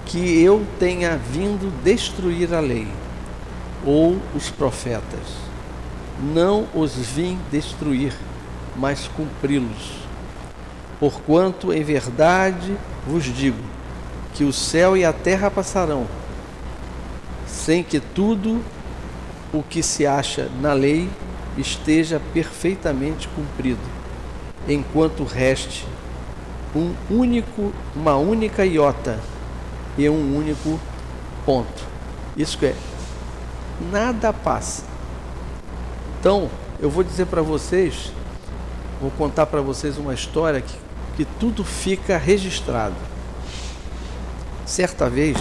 que eu tenha vindo destruir a lei ou os profetas. Não os vim destruir, mas cumpri-los. Porquanto em verdade vos digo que o céu e a terra passarão, sem que tudo o que se acha na lei esteja perfeitamente cumprido, enquanto reste uma única iota e um único ponto. Isso é, nada passa. Então, eu vou dizer para vocês, vou contar para vocês uma história que tudo fica registrado. Certa vez,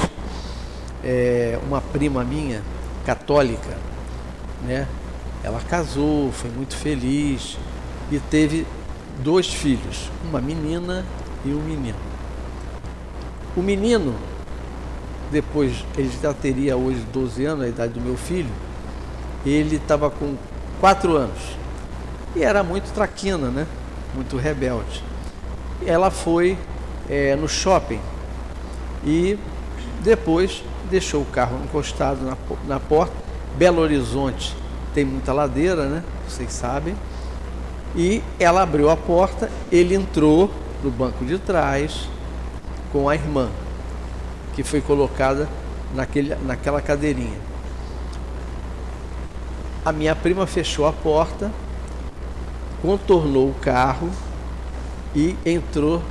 uma prima minha, católica, né? Ela casou, foi muito feliz e teve 2 filhos, uma menina e um menino. O menino, depois, ele já teria hoje 12 anos, a idade do meu filho, ele estava com 4 anos e era muito traquina, né? Muito rebelde. Ela foi no shopping e depois deixou o carro encostado na porta. Belo Horizonte tem muita ladeira, né? Vocês sabem. E ela abriu a porta, ele entrou no banco de trás com a irmã, que foi colocada naquela cadeirinha. A minha prima fechou a porta, contornou o carro e entrou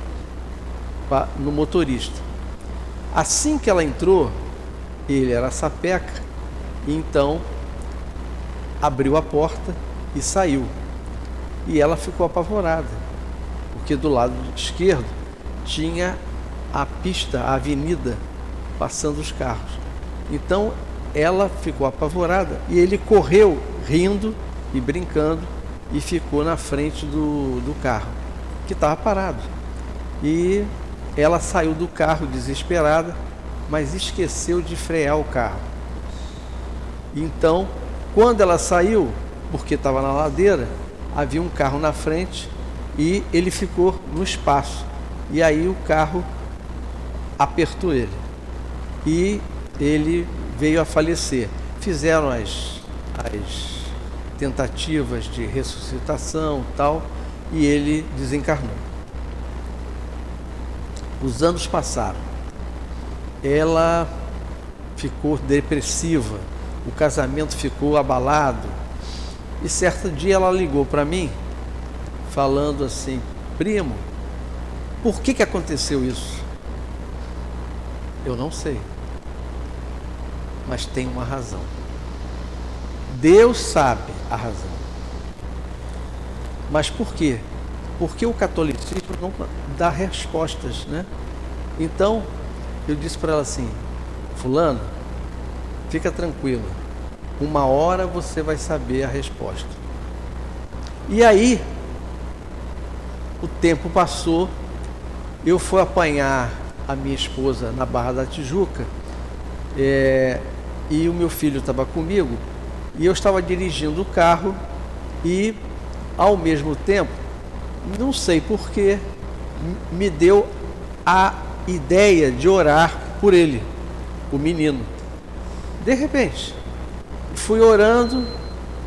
no motorista. Assim que ela entrou, ele era sapeca, e então abriu a porta e saiu. E ela ficou apavorada, porque do lado esquerdo tinha a pista, a avenida, passando os carros. Então ela ficou apavorada e ele correu rindo e brincando e ficou na frente do carro, que estava parado. E ela saiu do carro desesperada, mas esqueceu de frear o carro. Então, quando ela saiu, porque estava na ladeira, havia um carro na frente e ele ficou no espaço. E aí o carro apertou ele e ele veio a falecer. Fizeram as tentativas de ressuscitação e tal, e ele desencarnou. Os anos passaram. Ela ficou depressiva, o casamento ficou abalado. E certo dia ela ligou para mim, falando assim: primo, por que aconteceu isso? Eu não sei, mas tem uma razão. Deus sabe a razão. Mas por quê? Porque o catolicismo não dá respostas, né? Então, eu disse para ela assim: fulano, fica tranquilo, uma hora você vai saber a resposta. E aí, o tempo passou, eu fui apanhar a minha esposa na Barra da Tijuca, e o meu filho estava comigo, e eu estava dirigindo o carro, e ao mesmo tempo, não sei porquê, me deu a ideia de orar por ele, o menino. De repente, fui orando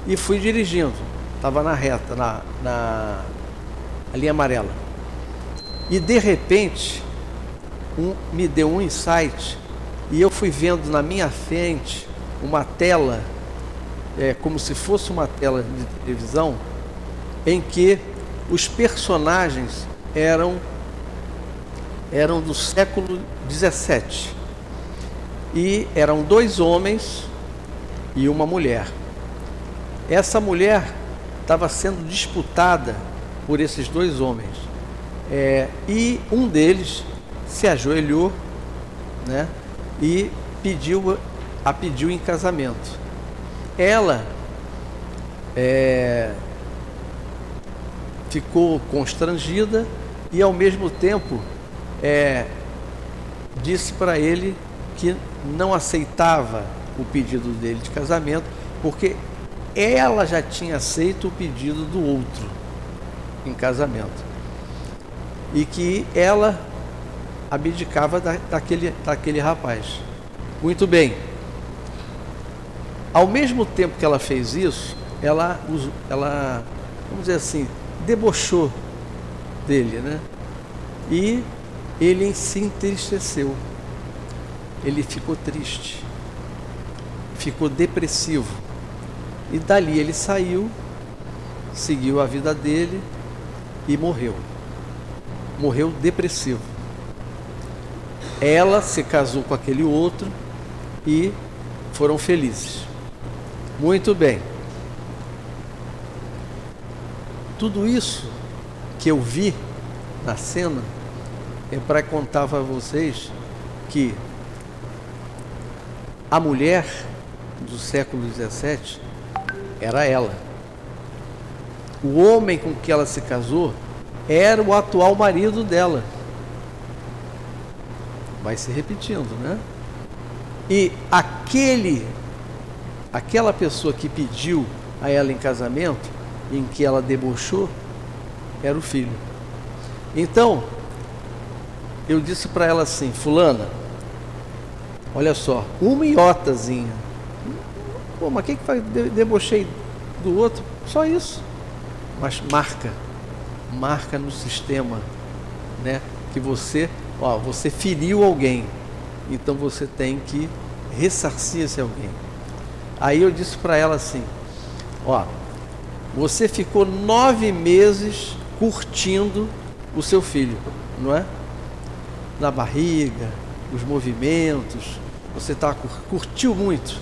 e fui dirigindo. Estava na reta, na linha amarela. E de repente, me deu um insight e eu fui vendo na minha frente uma tela, como se fosse uma tela de televisão, em que os personagens eram do século XVII. E eram 2 homens e uma mulher. Essa mulher estava sendo disputada por esses 2 homens. E um deles se ajoelhou, né, e a pediu em casamento. Ela ficou constrangida e ao mesmo tempo disse para ele que não aceitava o pedido dele de casamento, porque ela já tinha aceito o pedido do outro em casamento, e que ela abdicava daquele rapaz. Muito bem. Ao mesmo tempo que ela fez isso, ela, vamos dizer assim, debochou dele, né? E ele se entristeceu. Ele ficou triste, ficou depressivo. E dali ele saiu, seguiu a vida dele e morreu. Morreu depressivo. Ela se casou com aquele outro e foram felizes. Muito bem. Tudo isso que eu vi na cena é para contar para vocês que a mulher do século XVII era ela. O homem com que ela se casou era o atual marido dela. Vai se repetindo, né? E aquela pessoa que pediu a ela em casamento, em que ela debochou, era o filho. Então, eu disse para ela assim: fulana, olha só, uma iotazinha. Pô, mas quem que faz? Debochei do outro? Só isso. Mas marca no sistema, né? Que você feriu alguém, então você tem que ressarcir esse alguém. Aí eu disse para ela assim: você ficou 9 meses curtindo o seu filho, não é? Na barriga, os movimentos, você curtiu muito,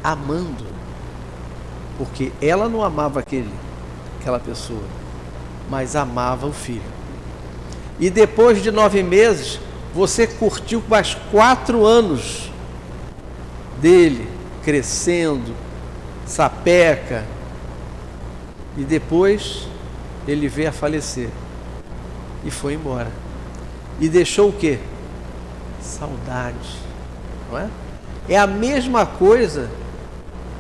amando, porque ela não amava aquela pessoa, mas amava o filho. E depois de 9 meses, você curtiu mais 4 anos dele, crescendo, sapeca, e depois ele veio a falecer e foi embora. E deixou o quê? Saudade, não é? É a mesma coisa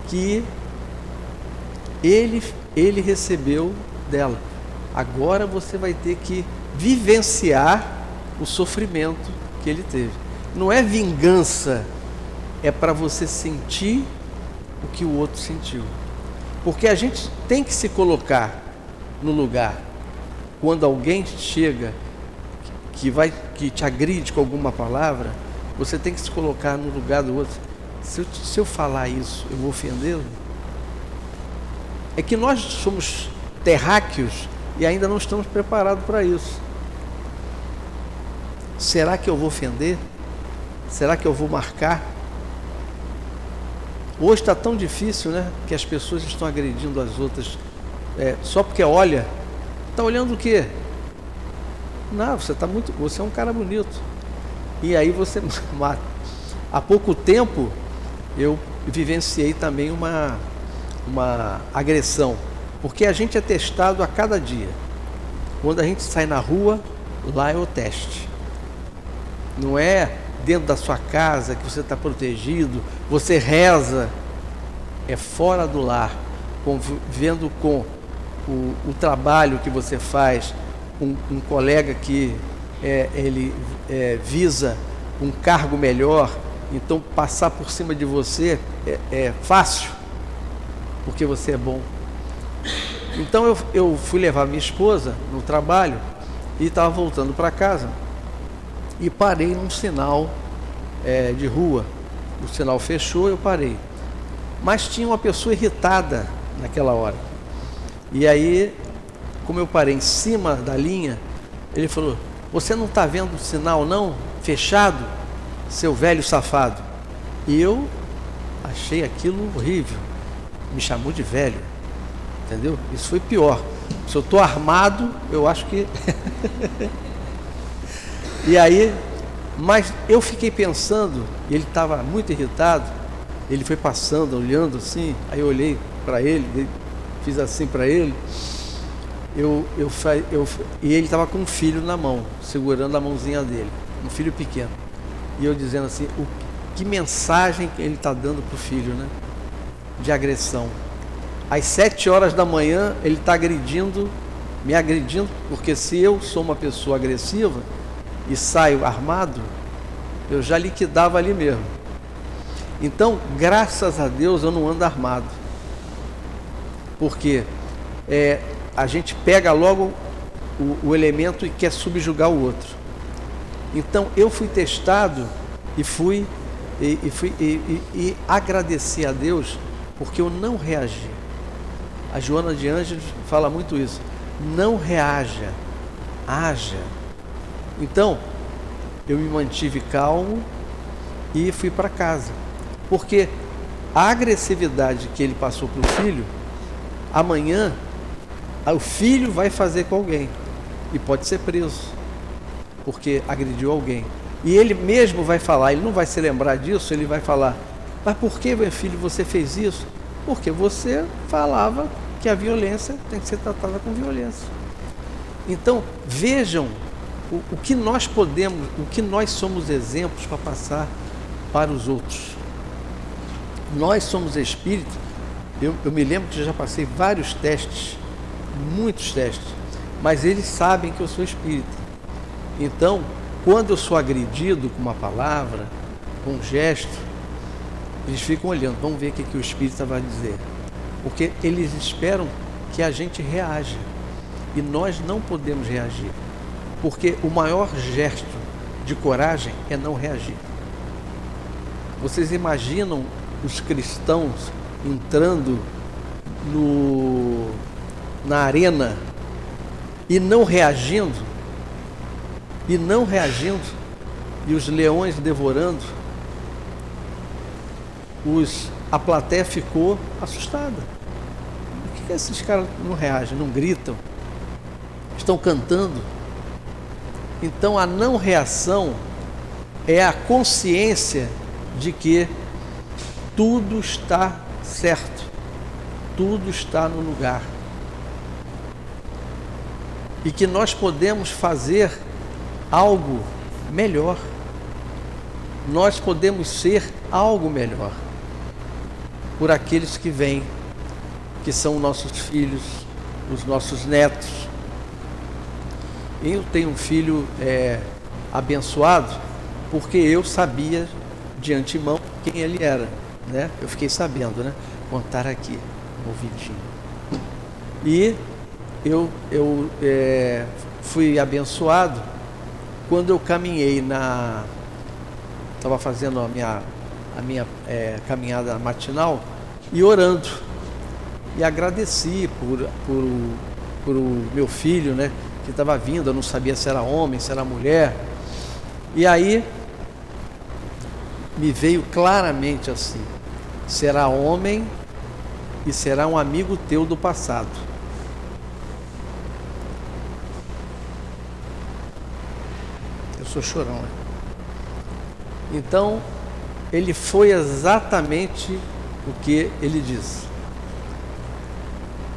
que ele recebeu dela. Agora você vai ter que vivenciar o sofrimento que ele teve. Não é vingança, é para você sentir o que o outro sentiu. Porque a gente tem que se colocar no lugar. Quando alguém chega que te agride com alguma palavra, você tem que se colocar no lugar do outro. Se eu falar isso, eu vou ofendê-lo? É que nós somos terráqueos e ainda não estamos preparados para isso. Será que eu vou ofender? Será que eu vou marcar? Hoje está tão difícil, né? Que as pessoas estão agredindo as outras só porque olha. Está olhando o quê? Não, você é um cara bonito. E aí você mata. Há pouco tempo eu vivenciei também uma agressão, porque a gente é testado a cada dia. Quando a gente sai na rua, lá é o teste. Não é dentro da sua casa que você está protegido, você reza. É fora do lar, vendo com o trabalho que você faz, um colega que ele visa um cargo melhor, então passar por cima de você é fácil, porque você é bom. Então eu fui levar minha esposa no trabalho e estava voltando para casa e parei num sinal de rua. O sinal fechou, eu parei. Mas tinha uma pessoa irritada naquela hora. E aí, como eu parei em cima da linha, ele falou: você não está vendo o sinal não? Fechado? Seu velho safado. E eu achei aquilo horrível. Me chamou de velho. Entendeu? Isso foi pior. Se eu estou armado, eu acho que... E aí, mas eu fiquei pensando, e ele estava muito irritado, ele foi passando, olhando assim, aí eu olhei para ele, fiz assim para ele, e ele estava com um filho na mão, segurando a mãozinha dele, um filho pequeno. E eu dizendo assim, que mensagem que ele está dando para o filho, né? De agressão. Às 7 horas da manhã, ele está me agredindo, porque se eu sou uma pessoa agressiva, e saio armado, eu já liquidava ali mesmo. Então, graças a Deus, eu não ando armado. Porque a gente pega logo o elemento e quer subjugar o outro. Então, eu fui testado e agradeci a Deus porque eu não reagi. A Joana de Ângeles fala muito isso. Não reaja, haja. Então, eu me mantive calmo e fui para casa. Porque a agressividade que ele passou para o filho, amanhã o filho vai fazer com alguém e pode ser preso, porque agrediu alguém. E ele mesmo vai falar, ele não vai se lembrar disso, ele vai falar: mas por que, meu filho, você fez isso? Porque você falava que a violência tem que ser tratada com violência. Então, vejam o que nós podemos, o que nós somos exemplos para passar para os outros. Nós somos espíritos. Eu me lembro que já passei vários testes, muitos testes, mas eles sabem que eu sou espírita. Então, quando eu sou agredido com uma palavra, com um gesto, eles ficam olhando, vamos ver o que o espírita vai dizer. Porque eles esperam que a gente reaja. E nós não podemos reagir. Porque o maior gesto de coragem é não reagir. Vocês imaginam os cristãos entrando na arena e não reagindo? E os leões devorando? A plateia ficou assustada. Por que esses caras não reagem, não gritam? Estão cantando? Então a não reação é a consciência de que tudo está certo, tudo está no lugar. E que nós podemos fazer algo melhor. Nós podemos ser algo melhor por aqueles que vêm, que são nossos filhos, os nossos netos. Eu tenho um filho abençoado porque eu sabia de antemão quem ele era, né? Eu fiquei sabendo, né? Contar aqui no ouvidinho. E eu fui abençoado quando eu caminhei estava fazendo a minha caminhada matinal e orando. E agradeci por o meu filho, né? Que estava vindo, eu não sabia se era homem, se era mulher. E aí me veio claramente assim: será homem e será um amigo teu do passado. Eu sou chorão, né? Então, ele foi exatamente o que ele disse.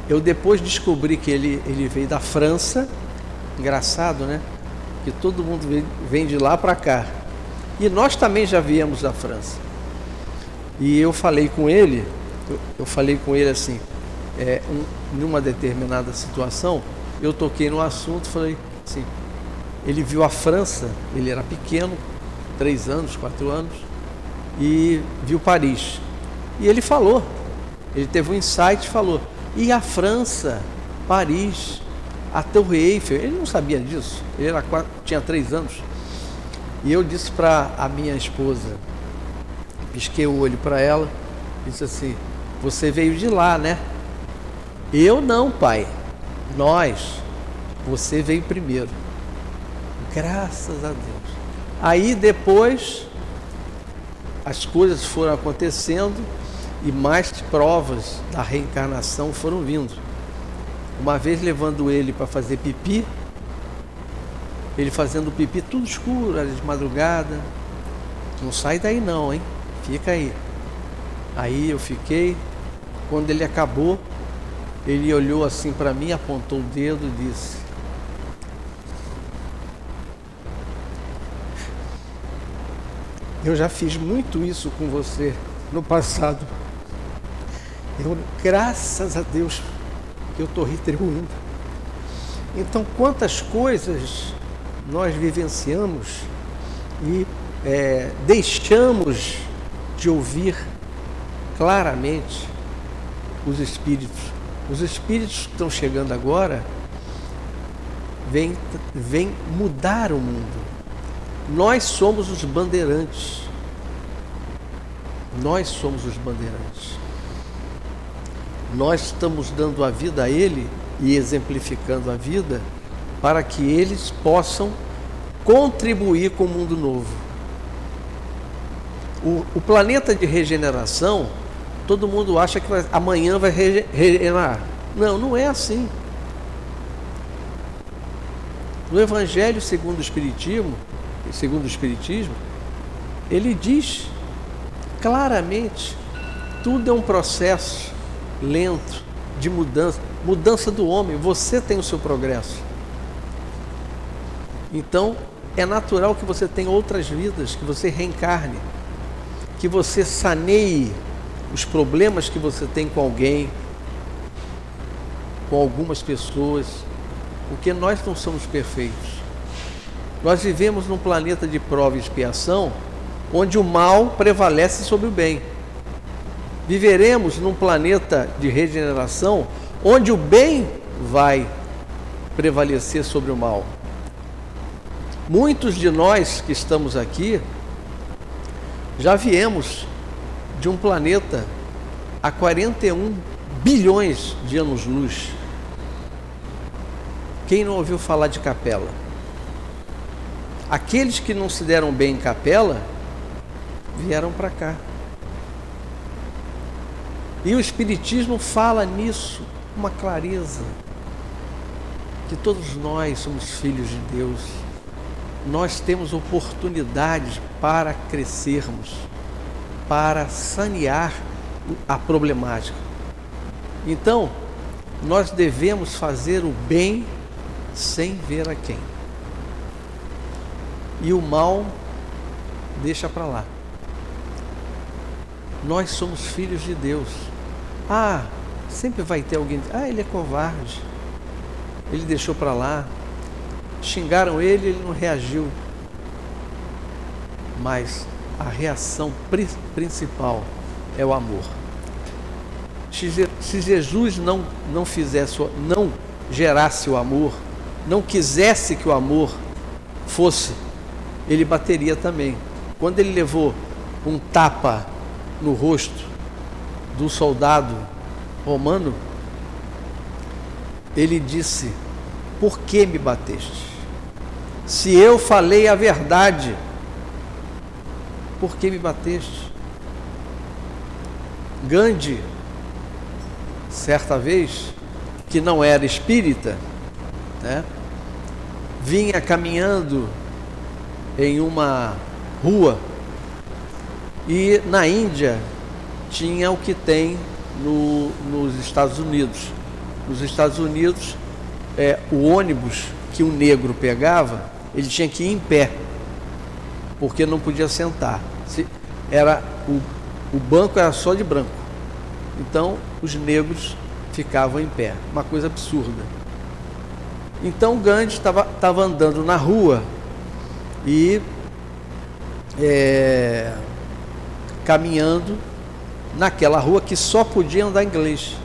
Eu depois descobri que ele veio da França. Engraçado, né? Que todo mundo vem de lá para cá. E nós também já viemos da França. E eu falei com ele, assim, numa determinada situação, eu toquei no assunto, falei assim, ele viu a França, ele era pequeno, 3 anos, 4 anos, e viu Paris. E ele falou, ele teve um insight e falou: e a França, Paris, a Torre Eiffel? Ele não sabia disso, ele tinha 3 anos. E eu disse para a minha esposa, pisquei o olho para ela, disse assim: você veio de lá, né? Eu não, pai, nós, você veio primeiro. Graças a Deus. Aí depois as coisas foram acontecendo e mais provas da reencarnação foram vindo. Uma vez levando ele para fazer pipi, ele fazendo pipi tudo escuro, era de madrugada. Não sai daí não, hein? Fica aí. Aí eu fiquei. Quando ele acabou, ele olhou assim para mim, apontou o dedo e disse: eu já fiz muito isso com você no passado. Graças a Deus que eu estou retribuindo. Então, quantas coisas nós vivenciamos e deixamos de ouvir claramente os espíritos. Os espíritos que estão chegando agora vêm mudar o mundo. Nós somos os bandeirantes. Nós somos os bandeirantes. Nós estamos dando a vida a ele e exemplificando a vida para que eles possam contribuir com o mundo novo. O planeta de regeneração, todo mundo acha que amanhã vai regenerar. Não, não é assim. No Evangelho segundo o Espiritismo, ele diz claramente, tudo é um processo lento de mudança do homem. Você tem o seu progresso. Então, é natural que você tenha outras vidas, que você reencarne, que você saneie os problemas que você tem com alguém, com algumas pessoas, porque nós não somos perfeitos. Nós vivemos num planeta de prova e expiação, onde o mal prevalece sobre o bem. Viveremos num planeta de regeneração, onde o bem vai prevalecer sobre o mal. Muitos de nós que estamos aqui já viemos de um planeta a 41 bilhões de anos-luz. Quem não ouviu falar de Capela? Aqueles que não se deram bem em Capela vieram para cá. E o Espiritismo fala nisso com uma clareza, que todos nós somos filhos de Deus. Nós temos oportunidades para crescermos, para sanear a problemática. Então, nós devemos fazer o bem sem ver a quem. E o mal deixa para lá. Nós somos filhos de Deus. Sempre vai ter alguém, ele é covarde, ele deixou para lá, xingaram ele, ele não reagiu. Mas a reação principal é o amor. Se Jesus não fizesse, não gerasse o amor, não quisesse que o amor fosse, ele bateria também. Quando ele levou um tapa no rosto do soldado romano, ele disse: por que me bateste? Se eu falei a verdade, por que me bateste? Gandhi, certa vez, que não era espírita, vinha caminhando em uma rua, e na Índia tinha o que tem nos Estados Unidos. Nos Estados Unidos, o ônibus que o negro pegava, ele tinha que ir em pé, porque não podia sentar. O banco era só de branco, então os negros ficavam em pé, uma coisa absurda. Então Gandhi estava andando na rua e caminhando naquela rua que só podia andar inglês,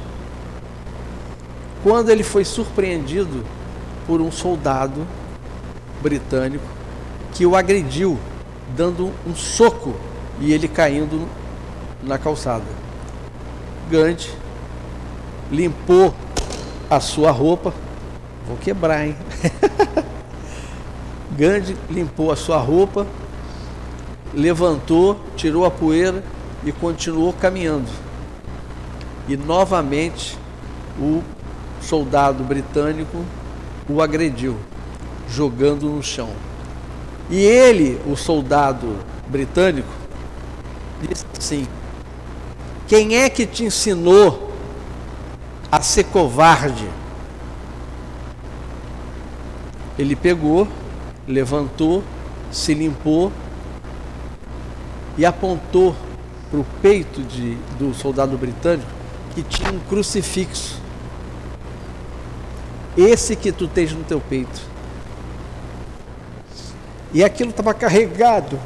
quando ele foi surpreendido por um soldado britânico que o agrediu, dando um soco, e ele caindo na calçada. Gandhi limpou a sua roupa, vou quebrar, hein? Gandhi limpou a sua roupa, levantou, tirou a poeira e continuou caminhando. E novamente o soldado britânico o agrediu, jogando no chão. E ele, o soldado britânico, disse assim: quem é que te ensinou a ser covarde? Ele pegou, levantou, se limpou e apontou para o peito do soldado britânico, que tinha um crucifixo. Esse que tu tens no teu peito. E aquilo estava carregado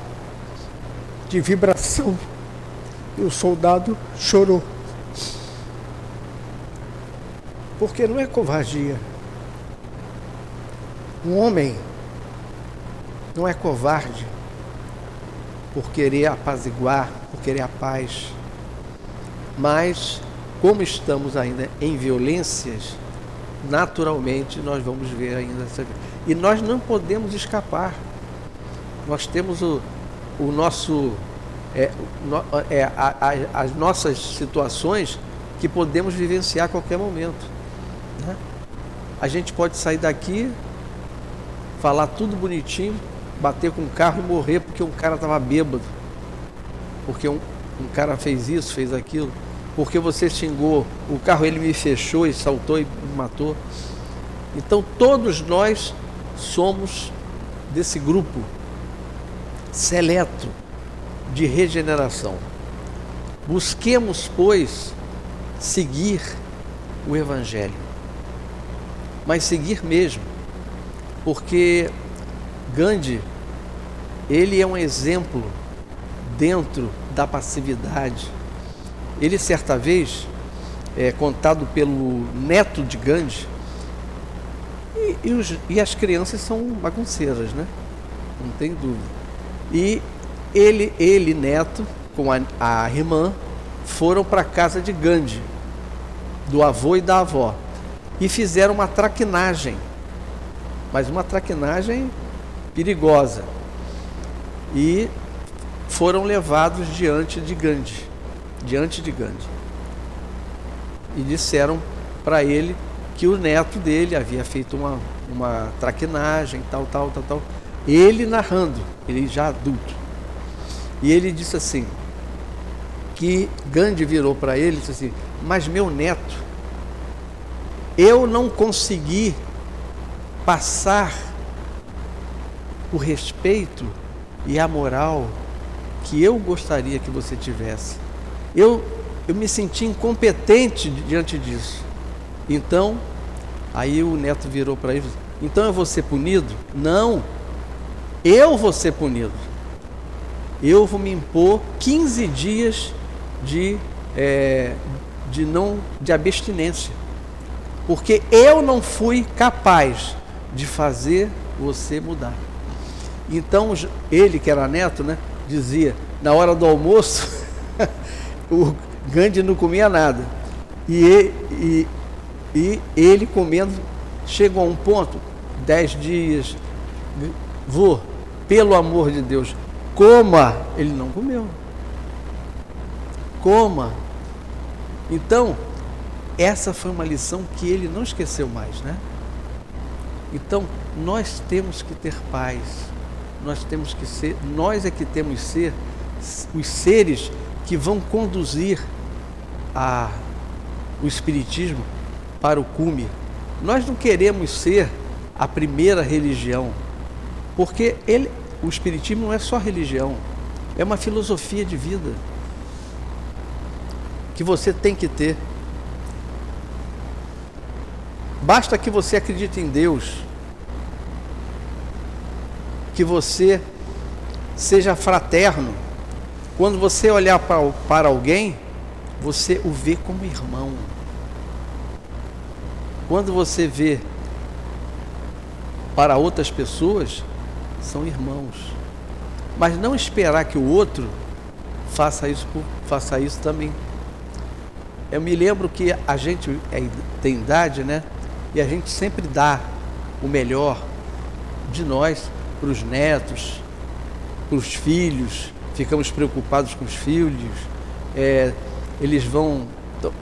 de vibração. E o soldado chorou. Porque não é covardia. Um homem não é covarde por querer apaziguar, por querer a paz. Mas, como estamos ainda em violências, naturalmente nós vamos ver ainda essa... E nós não podemos escapar. Nós temos o nosso... as nossas situações que podemos vivenciar a qualquer momento, né? A gente pode sair daqui, falar tudo bonitinho, bater com um carro e morrer porque um cara estava bêbado, porque um cara fez isso, fez aquilo, porque você xingou o carro, ele me fechou e saltou e me matou. Então todos nós somos desse grupo seleto de regeneração. Busquemos, pois, seguir o Evangelho, mas seguir mesmo, porque Gandhi, ele é um exemplo dentro da passividade. Ele, certa vez, contado pelo neto de Gandhi, e as crianças são bagunceiras, né? Não tem dúvida. E ele neto, com a irmã, foram para a casa de Gandhi, do avô e da avó, e fizeram uma traquinagem, mas uma traquinagem perigosa, e foram levados diante de Gandhi, e disseram para ele que o neto dele havia feito uma traquinagem, tal, ele narrando, ele já adulto, e ele disse assim, que Gandhi virou para ele e disse assim, mas meu neto, eu não consegui passar o respeito e a moral que eu gostaria que você tivesse. Eu me senti incompetente diante disso. Então, aí o neto virou para ele, então eu vou ser punido? Não, eu vou ser punido. Eu vou me impor 15 dias de abstinência, porque eu não fui capaz de fazer você mudar. Então ele, que era neto, né, dizia, na hora do almoço o Gandhi não comia nada, e ele comendo, chegou a um ponto, 10 dias, vô, pelo amor de Deus, coma. Ele não comeu. Coma. Então, essa foi uma lição que ele não esqueceu mais, né? Então, nós temos que ter paz. Nós é que temos que ser os seres que vão conduzir o Espiritismo para o cume. Nós não queremos ser a primeira religião, porque o Espiritismo não é só religião, é uma filosofia de vida que você tem que ter. Basta que você acredite em Deus, que você seja fraterno. Quando você olhar para alguém, você o vê como irmão. Quando você vê para outras pessoas, são irmãos. Mas não esperar que o outro faça isso também. Eu me lembro que a gente tem idade, né? E a gente sempre dá o melhor de nós para os netos, para os filhos. Ficamos preocupados com os filhos. Eles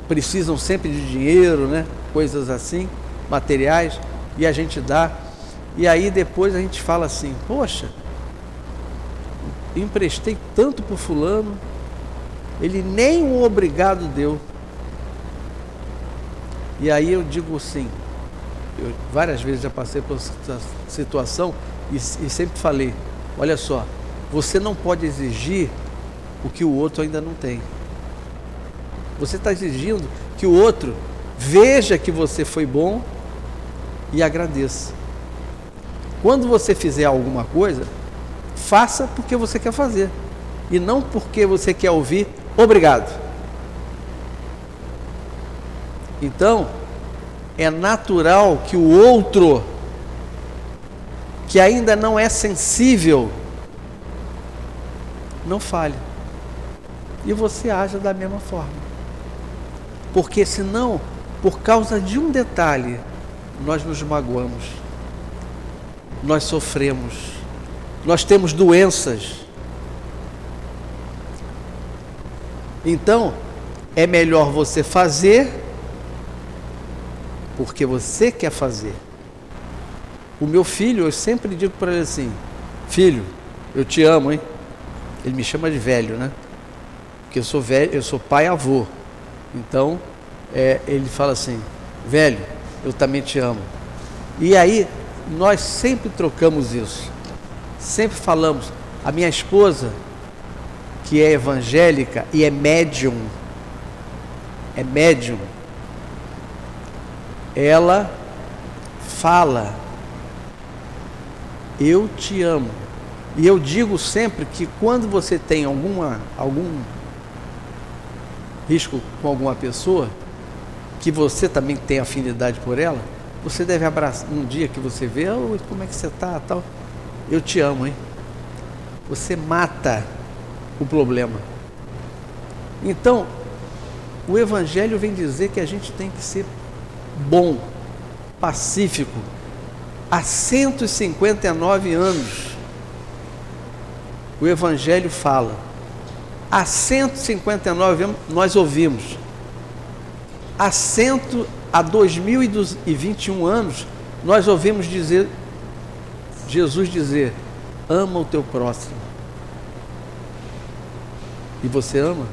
precisam sempre de dinheiro, né? Coisas assim, materiais, e a gente dá. E aí depois a gente fala assim, poxa, eu emprestei tanto para o fulano, ele nem um obrigado deu. E aí eu digo assim, eu várias vezes já passei por essa situação e sempre falei, olha só, você não pode exigir o que o outro ainda não tem. Você está exigindo que o outro veja que você foi bom e agradeça. Quando você fizer alguma coisa, faça porque você quer fazer e não porque você quer ouvir obrigado. Então, é natural que o outro, que ainda não é sensível, não fale. E você haja da mesma forma. Porque senão, por causa de um detalhe, nós nos magoamos, nós sofremos, nós temos doenças. Então, é melhor você fazer porque você quer fazer. O meu filho, eu sempre digo para ele assim: filho, eu te amo, hein? Ele me chama de velho, né? Porque eu sou velho, eu sou pai avô. Então, ele fala assim: velho, eu também te amo. E aí, nós sempre trocamos isso. Sempre falamos. A minha esposa, que é evangélica e é médium, ela fala: eu te amo. E eu digo sempre que quando você tem algum risco com alguma pessoa, que você também tem afinidade por ela, você deve abraçar. Um dia que você vê: oh, como é que você está, tal, eu te amo, hein? Você mata o problema. Então, o Evangelho vem dizer que a gente tem que ser bom, pacífico. Há 159 anos o Evangelho fala. Há 159 anos nós ouvimos. Há 2021 anos nós ouvimos Jesus dizer: ama o teu próximo. E você ama?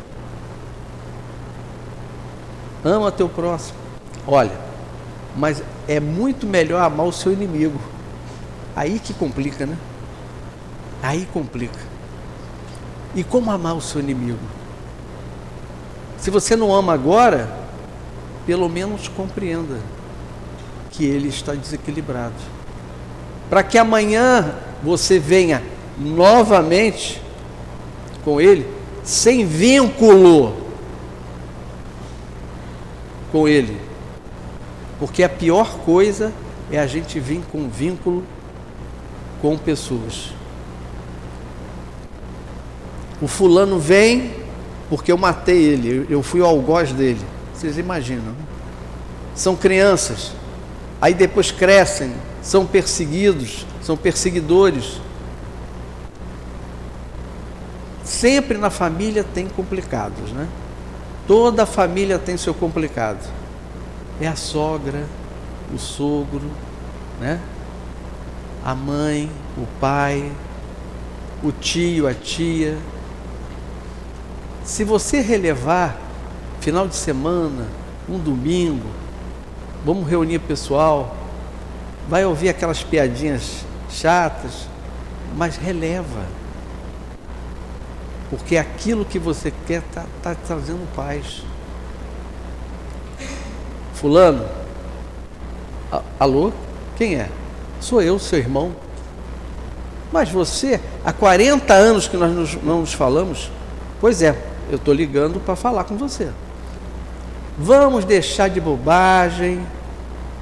Ama o teu próximo. Olha, mas é muito melhor amar o seu inimigo. Aí que complica, né? Aí complica. E como amar o seu inimigo? Se você não ama agora, pelo menos compreenda que ele está desequilibrado, para que amanhã você venha novamente com ele, sem vínculo com ele. Porque a pior coisa é a gente vir com vínculo com pessoas. O fulano vem porque eu matei ele, eu fui o algoz dele. Vocês imaginam, né? São crianças, aí depois crescem, são perseguidos, são perseguidores. Sempre na família tem complicados, né? Toda família tem seu complicado. É a sogra, o sogro, né? A mãe, o pai, o tio, a tia. Se você relevar, final de semana, um domingo, vamos reunir o pessoal, vai ouvir aquelas piadinhas chatas, mas releva. Porque aquilo que você quer está trazendo paz. Fulano, alô? Quem é? Sou eu, seu irmão. Mas você, há 40 anos que nós não nos falamos. Pois é, eu estou ligando para falar com você. Vamos deixar de bobagem,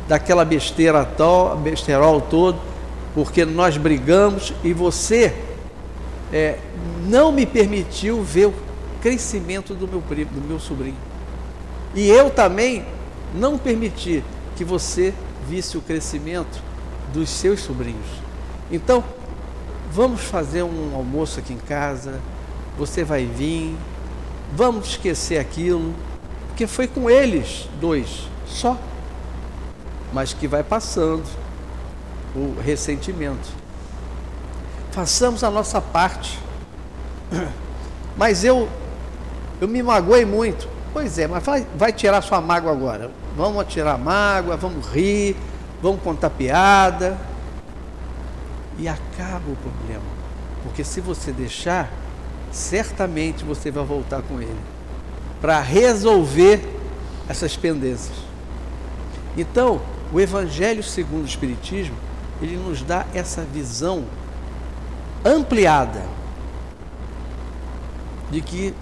daquela besterol todo, porque nós brigamos e você não me permitiu ver o crescimento do meu primo, do meu sobrinho. E eu também não permiti que você visse o crescimento dos seus sobrinhos. Então, vamos fazer um almoço aqui em casa, você vai vir, vamos esquecer aquilo, porque foi com eles dois, só. Mas que vai passando o ressentimento. Façamos a nossa parte. Mas eu me magoei muito. Pois é, mas vai tirar sua mágoa agora. Vamos tirar a mágoa, vamos rir, vamos contar piada. E acaba o problema. Porque se você deixar, certamente você vai voltar com ele para resolver essas pendências. Então, o Evangelho segundo o Espiritismo, ele nos dá essa visão ampliada de que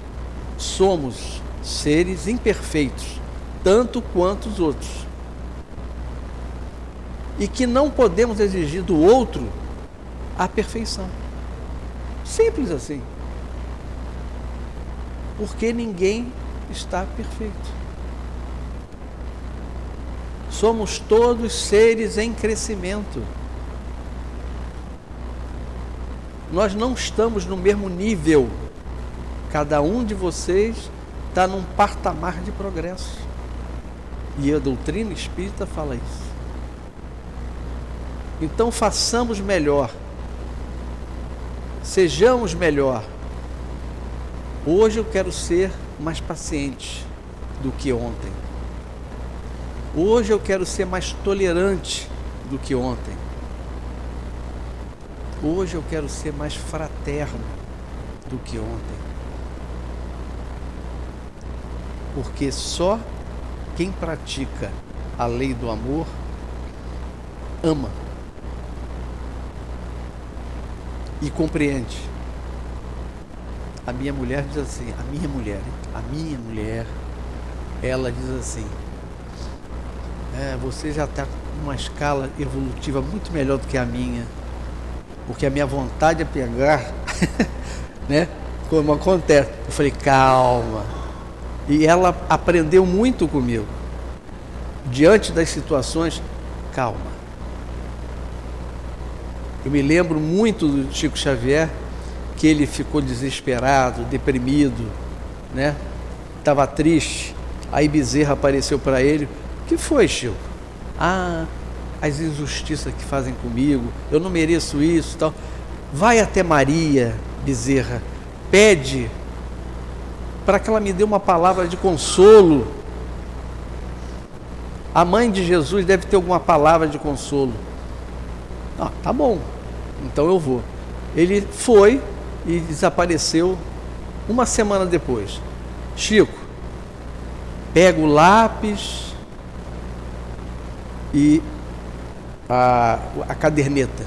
somos seres imperfeitos, tanto quanto os outros, e que não podemos exigir do outro a perfeição. Simples assim. Porque ninguém está perfeito. Somos todos seres em crescimento. Nós não estamos no mesmo nível. Cada um de vocês está num patamar de progresso. E a doutrina espírita fala isso. Então façamos melhor. Sejamos melhor. Hoje eu quero ser mais paciente do que ontem. Hoje eu quero ser mais tolerante do que ontem. Hoje eu quero ser mais fraterno do que ontem. Porque só quem pratica a lei do amor ama e compreende. A minha mulher diz assim, a minha mulher, ela diz assim, você já está com uma escala evolutiva muito melhor do que a minha, porque a minha vontade é pegar, né? Como acontece. Eu falei, calma. E ela aprendeu muito comigo. Diante das situações, calma. Eu me lembro muito do Chico Xavier, que ele ficou desesperado, deprimido, né? Estava triste. Aí Bezerra apareceu para ele. O que foi, Chico? As injustiças que fazem comigo, eu não mereço isso, tal. Vai até Maria, Bezerra, pede para que ela me dê uma palavra de consolo. A mãe de Jesus deve ter alguma palavra de consolo. Tá bom, então eu vou. Ele foi e desapareceu uma semana depois. Chico, pega o lápis e a caderneta.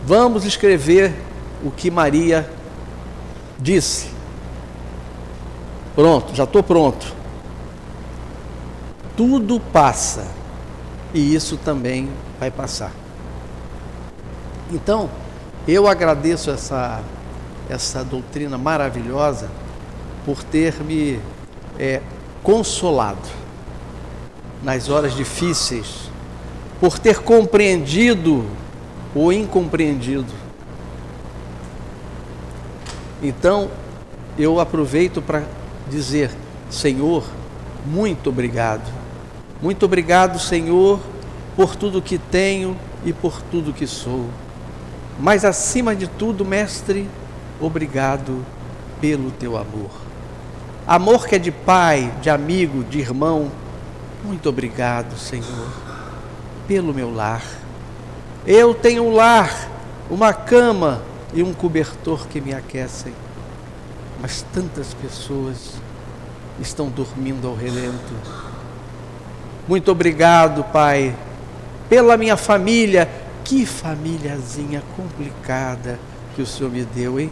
Vamos escrever o que Maria disse. Pronto, já estou pronto. Tudo passa e isso também vai passar. Então, eu agradeço essa doutrina maravilhosa por ter me consolado nas horas difíceis, por ter compreendido o incompreendido. Então, eu aproveito para dizer, Senhor, muito obrigado. Muito obrigado, Senhor, por tudo que tenho e por tudo que sou. Mas, acima de tudo, Mestre, obrigado pelo teu amor. Amor que é de pai, de amigo, de irmão. Muito obrigado, Senhor, pelo meu lar. Eu tenho um lar, uma cama e um cobertor que me aquecem. Mas tantas pessoas estão dormindo ao relento. Muito obrigado, Pai, pela minha família. Que famíliazinha complicada que o Senhor me deu, hein?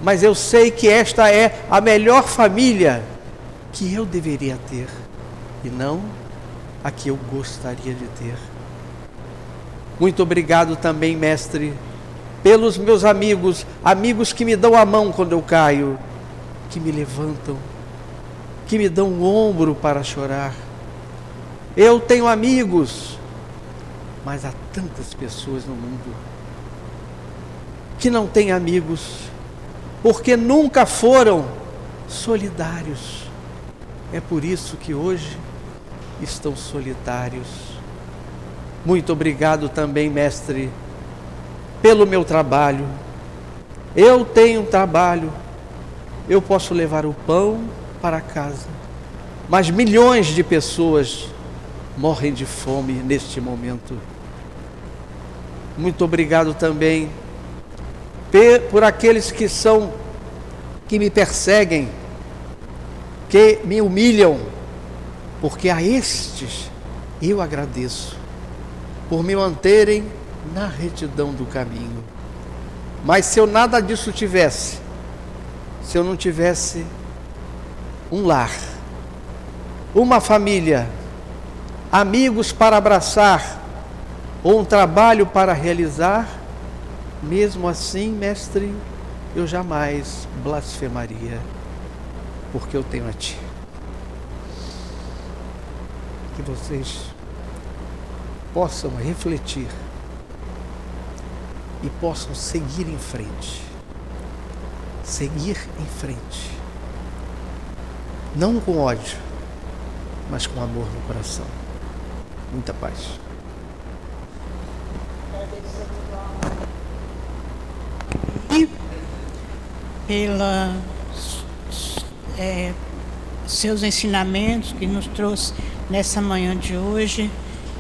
Mas eu sei que esta é a melhor família que eu deveria ter e não a que eu gostaria de ter. Muito obrigado também, Mestre, pelos meus amigos, amigos que me dão a mão quando eu caio, que me levantam, que me dão um ombro para chorar. Eu tenho amigos, mas há tantas pessoas no mundo que não têm amigos, porque nunca foram solidários. É por isso que hoje estão solitários. Muito obrigado também, Mestre, pelo meu trabalho. Eu tenho um trabalho, eu posso levar o pão para casa, mas milhões de pessoas morrem de fome neste momento. Muito obrigado também por aqueles que me perseguem, que me humilham, porque a estes eu agradeço por me manterem na retidão do caminho. Mas se eu nada disso tivesse, se eu não tivesse um lar, uma família, amigos para abraçar, ou um trabalho para realizar, mesmo assim, mestre, eu jamais blasfemaria, porque eu tenho a Ti. Que vocês possam refletir e possam seguir em frente. Seguir em frente. Não com ódio, mas com amor no coração. Muita paz. Pela seus ensinamentos que nos trouxe nessa manhã de hoje,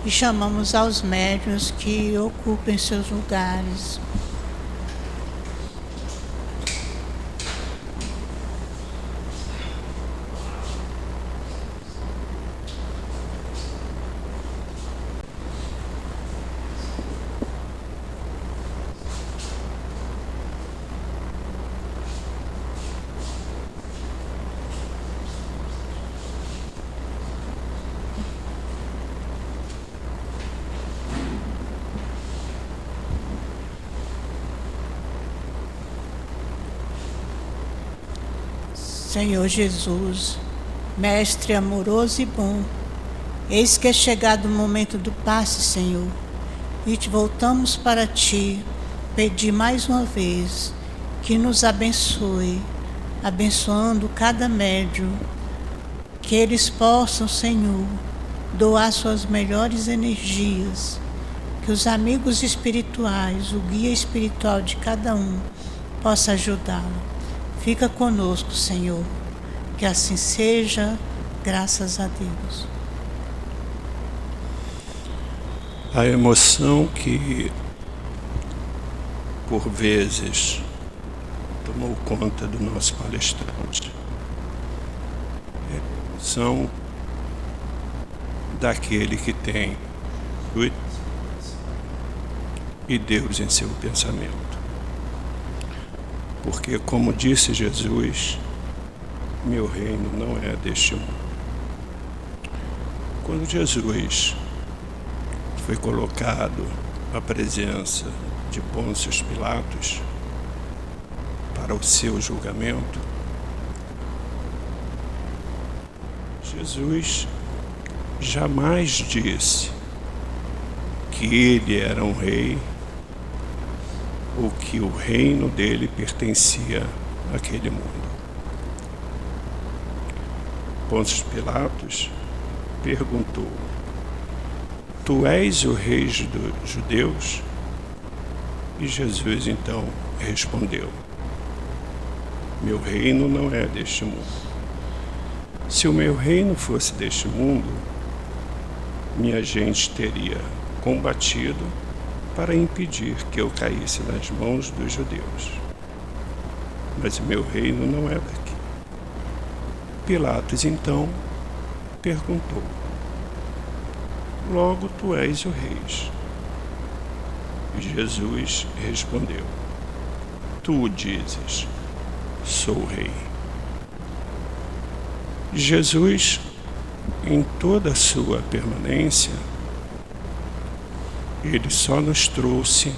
e chamamos aos médiuns que ocupem seus lugares. Senhor Jesus, Mestre amoroso e bom, eis que é chegado o momento do passe, Senhor, e te voltamos para Ti, pedir mais uma vez que nos abençoe, abençoando cada médium, que eles possam, Senhor, doar suas melhores energias, que os amigos espirituais, o guia espiritual de cada um, possa ajudá-lo. Fica conosco, Senhor, que assim seja, graças a Deus. A emoção que, por vezes, tomou conta do nosso palestrante é a emoção daquele que tem e Deus em seu pensamento. Porque, como disse Jesus, meu reino não é deste mundo. Quando Jesus foi colocado à presença de Pôncio Pilatos para o seu julgamento, Jesus jamais disse que ele era um rei ou que o reino dele pertencia àquele mundo. Pôncio Pilatos perguntou: Tu és o rei dos judeus? E Jesus então respondeu: Meu reino não é deste mundo. Se o meu reino fosse deste mundo, minha gente teria combatido para impedir que eu caísse nas mãos dos judeus. Mas o meu reino não é daqui. Pilatos então perguntou: Logo tu és o rei? E Jesus respondeu: Tu o dizes, sou o rei. Jesus, em toda a sua permanência, ele só nos trouxe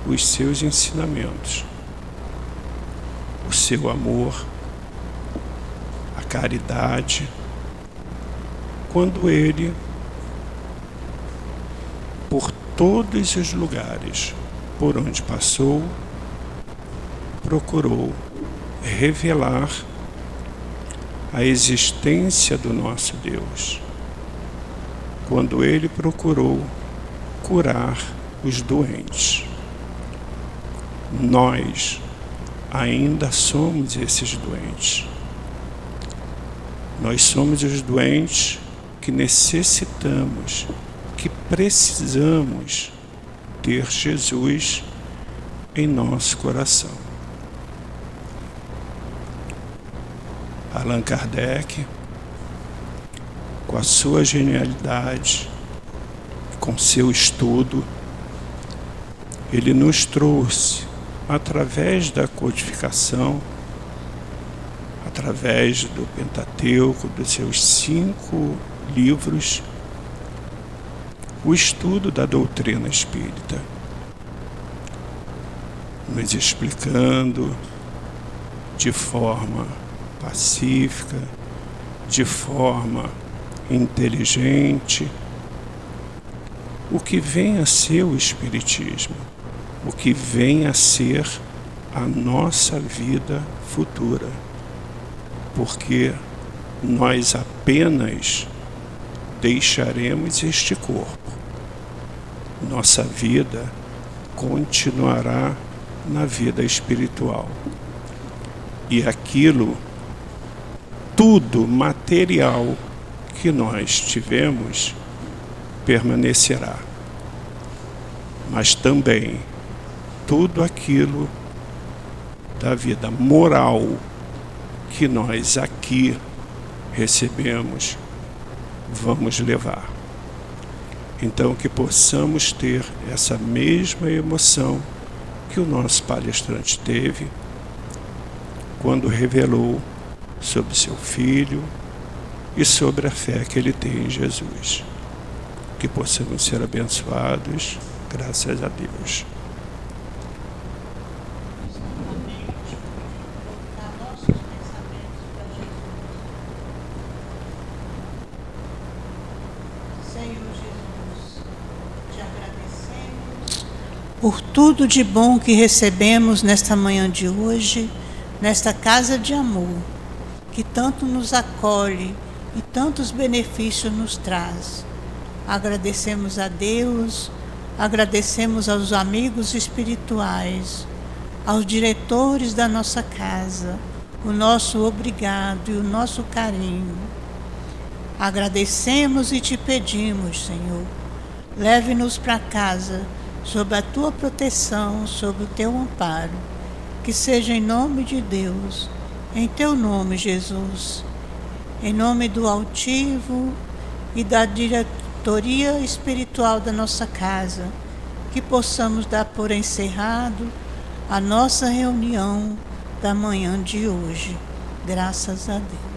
os seus ensinamentos, o seu amor, a caridade, quando ele, por todos os lugares por onde passou, procurou revelar a existência do nosso Deus, quando ele procurou curar os doentes. Nós ainda somos esses doentes. Nós somos os doentes que necessitamos, que precisamos ter Jesus em nosso coração. Allan Kardec, com a sua genialidade, com seu estudo, ele nos trouxe através da codificação, através do Pentateuco, dos seus 5 livros, o estudo da doutrina espírita, nos explicando de forma pacífica, de forma inteligente, o que vem a ser o Espiritismo, o que vem a ser a nossa vida futura, porque nós apenas deixaremos este corpo. Nossa vida continuará na vida espiritual. E aquilo, tudo material que nós tivemos, permanecerá. Mas também tudo aquilo da vida moral que nós aqui recebemos, vamos levar. Então, que possamos ter essa mesma emoção que o nosso palestrante teve quando revelou sobre seu filho e sobre a fé que ele tem em Jesus. Que possamos ser abençoados, graças a Deus. Por tudo de bom que recebemos nesta manhã de hoje, nesta casa de amor, que tanto nos acolhe e tantos benefícios nos traz. Agradecemos a Deus, agradecemos aos amigos espirituais, aos diretores da nossa casa, o nosso obrigado e o nosso carinho. Agradecemos e te pedimos, Senhor, leve-nos para casa, sob a tua proteção, sob o teu amparo, que seja em nome de Deus, em teu nome, Jesus, em nome do altivo e da diretoria espiritual da nossa casa, que possamos dar por encerrado a nossa reunião da manhã de hoje. Graças a Deus.